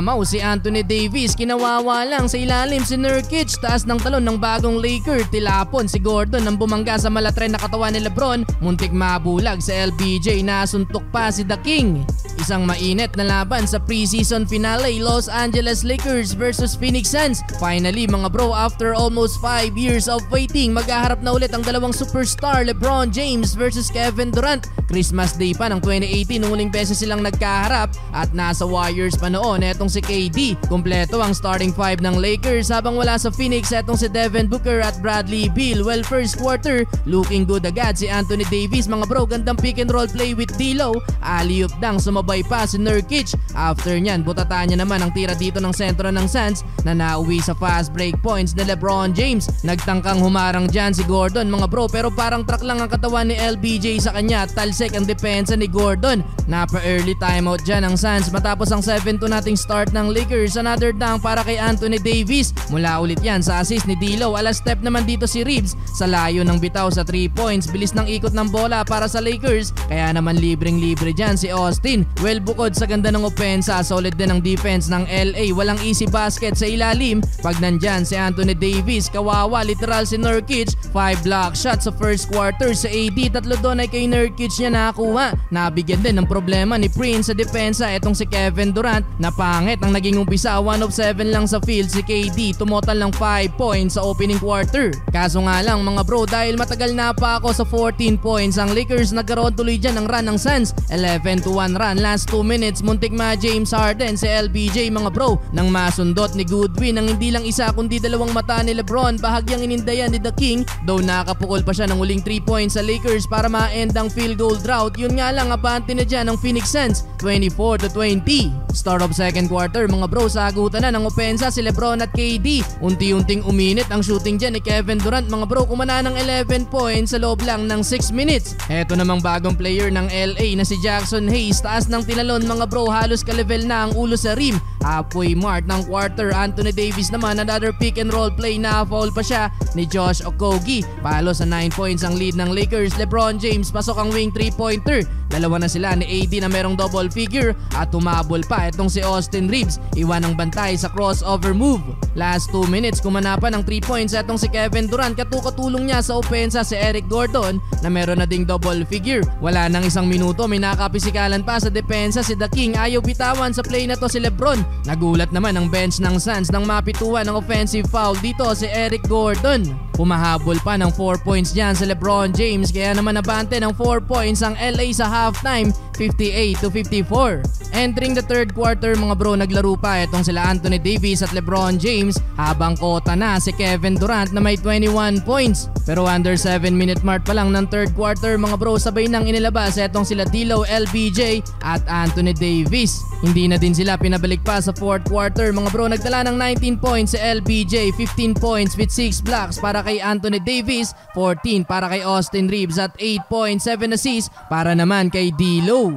Umamaw si Anthony Davis, kinawawa lang sa ilalim si Nurkic, taas ng talon ng bagong Laker, tilapon si Gordon nang bumangga sa malatren na katawan ni LeBron, muntik mabulag sa LBJ, nasuntok pa si The King. Isang mainit na laban sa preseason finale, Los Angeles Lakers versus Phoenix Suns. Finally mga bro, after almost 5 years of waiting, maghaharap na ulit ang dalawang superstar LeBron James versus Kevin Durant. Christmas Day pa ng 2018 nung huling beses silang nagkaharap at nasa Warriors pa noon etong si KD. Kumpleto ang starting 5 ng Lakers habang wala sa Phoenix etong si Devin Booker at Bradley Beal. Well, first quarter looking good agad si Anthony Davis mga bro, gandang pick and roll play with D'Lo, alley-oop dang sumabay pa si Nurkic. After nyan, butatan niya naman ang tira dito ng sentro ng Suns na nauwi sa fast break points ni LeBron James. Nagtangkang humarang dyan si Gordon mga bro, pero parang truck lang ang katawan ni LBJ sa kanya, talsik ang depensa ni Gordon. Napa-early timeout dyan ang Suns matapos ang 7-2 nating start ng Lakers. Another dunk para kay Anthony Davis, mula ulit yan sa assist ni D'Lo. Alas step naman dito si Reeves sa layo ng bitaw sa 3 points. Bilis ng ikot ng bola para sa Lakers, kaya naman libreng-libre dyan si Austin. Well, bukod sa ganda ng opensa, solid din ang defense ng LA. Walang easy basket sa ilalim pag nandyan si Anthony Davis. Kawawa literal si Nurkic, 5 block shots sa first quarter sa AD, tatlo doon ay kay Nurkic niya nakakuha. Nabigyan din ng problema ni Prince sa depensa etong si Kevin Durant, na pangit ang naging umpisa. 1 of 7 lang sa field si KD, tumotal ng 5 points sa opening quarter. Kaso nga lang mga bro, dahil matagal na pa ako sa 14 points, ang Lakers nagkaroon tuloy dyan ng run ng Suns. 11-1 run, last 2 minutes, muntik ma James Harden si LBJ mga bro, nang masundot ni Goodwin ng hindi lang isa kundi dalawang mata ni LeBron. Bahagyang inindayan ni The King, though nakapukol pa siya ng huling 3 points sa Lakers para ma-end ang field goal drought. Yun nga lang, abante na dyan ng Phoenix Suns, 24-20. Start of second quarter mga bro, sagutan na ng opensa si LeBron at KD. Unti-unting uminit ang shooting dyan ni Kevin Durant mga bro, kumana ng 11 points sa loob lang ng 6 minutes. Eto namang bagong player ng LA na si Jackson Hayes, taas ng tinalon mga bro, halos ka-level na ang ulo sa rim. Halfway mark ng quarter, Anthony Davis naman, another pick and roll play, na foul pa siya ni Josh Okogie. Palo sa 9 points ang lead ng Lakers. LeBron James pasok ang wing 3-pointer. Dalawa na sila ni AD na merong double figure at tumabol pa etong si Austin Reeves. Iwan ng bantay sa crossover move. Last 2 minutes, kumana pa ng 3 points etong si Kevin Durant. Katulong niya sa opensa si Eric Gordon na meron na ding double figure. Wala nang isang minuto, may nakapisikalan pa sa depensa si The King. Ayaw bitawan sa play na to si LeBron. Nagulat naman ang bench ng Suns nang mapituan ng offensive foul dito si Eric Gordon. Pumahabol pa ng 4 points dyan si LeBron James, kaya naman nabante ng 4 points ang LA sa halftime, 58-54. Entering the third quarter mga bro, naglaro pa itong sila Anthony Davis at LeBron James habang kota na si Kevin Durant na may 21 points. Pero under 7 minute mark pa lang ng third quarter mga bro, sabay nang inilabas itong sila D'Lo, LBJ at Anthony Davis. Hindi na din sila pinabalik pa sa fourth quarter mga bro, nagtala ng 19 points si LBJ, 15 points with 6 blocks para kay Anthony Davis, 14 para kay Austin Reeves at 8 points, 7 assists para naman kay D'Lo.